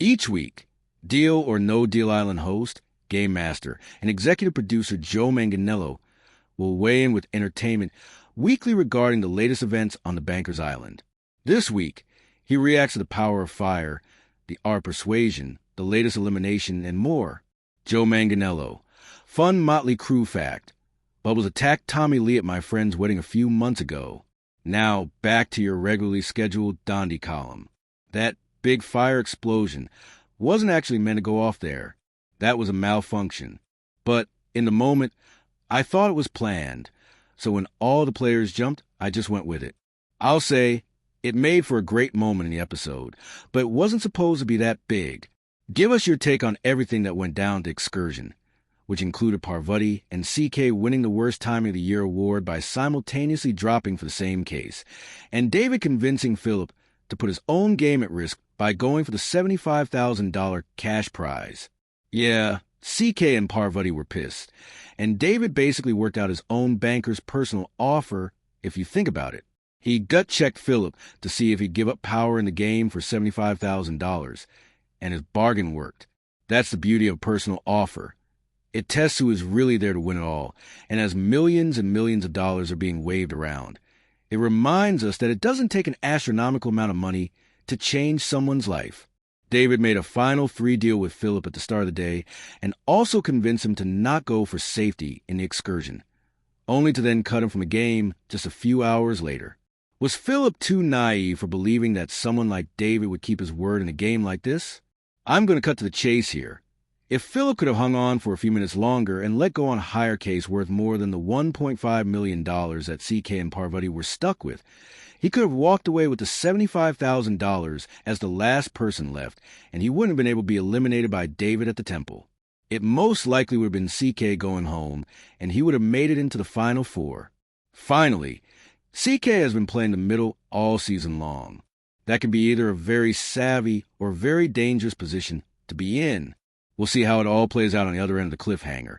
Each week, Deal or No Deal Island host, Game Master, and executive producer Joe Manganiello will weigh in with entertainment weekly regarding the latest events on the Banker's Island. This week, he reacts to the power of fire, the art of persuasion, the latest elimination, and more. Joe Manganiello. Fun Motley Crue fact. Bubbles attacked Tommy Lee at my friend's wedding a few months ago. Now, back to your regularly scheduled Dondi column. That big fire explosion wasn't actually meant to go off there. That was a malfunction. But in the moment, I thought it was planned. So when all the players jumped, I just went with it. I'll say, it made for a great moment in the episode, but it wasn't supposed to be that big. Give us your take on everything that went down at the excursion, which included Parvati and CK winning the Worst Timing of the Year award by simultaneously dropping for the same case, and David convincing Philip to put his own game at risk by going for the $75,000 cash prize. Yeah, CK and Parvati were pissed, and David basically worked out his own banker's personal offer, if you think about it. He gut-checked Philip to see if he'd give up power in the game for $75,000, and his bargain worked. That's the beauty of a personal offer. It tests who is really there to win it all, and as millions and millions of dollars are being waved around, it reminds us that it doesn't take an astronomical amount of money to change someone's life. David made a final 3 deal with Philip at the start of the day and also convinced him to not go for safety in the excursion, only to then cut him from the game just a few hours later. Was Philip too naive for believing that someone like David would keep his word in a game like this? I'm going to cut to the chase here. If Philip could have hung on for a few minutes longer and let go on a higher case worth more than the $1.5 million that CK and Parvati were stuck with, he could have walked away with the $75,000 as the last person left, and he wouldn't have been able to be eliminated by David at the temple. It most likely would have been CK going home, and he would have made it into the Final Four. Finally, CK has been playing the middle all season long. That can be either a very savvy or very dangerous position to be in. We'll see how it all plays out on the other end of the cliffhanger.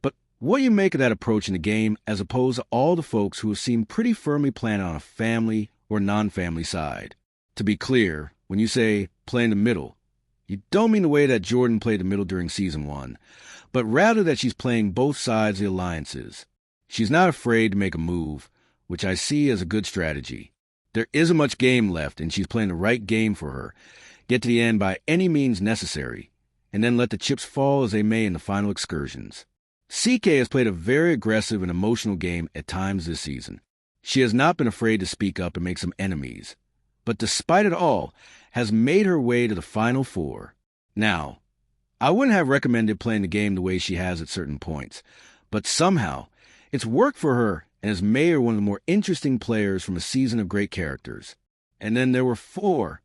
But what do you make of that approach in the game as opposed to all the folks who have seemed pretty firmly planted on a family or non-family side? To be clear, when you say playing the middle, you don't mean the way that Jordan played the middle during Season 1, but rather that she's playing both sides of the alliances. She's not afraid to make a move, which I see as a good strategy. There isn't much game left, and she's playing the right game for her. Get to the end by any means necessary, and then let the chips fall as they may in the final excursions. CK has played a very aggressive and emotional game at times this season. She has not been afraid to speak up and make some enemies, but despite it all, has made her way to the Final Four. Now, I wouldn't have recommended playing the game the way she has at certain points, but somehow, it's worked for her and has made her one of the more interesting players from a season of great characters. And then there were 4.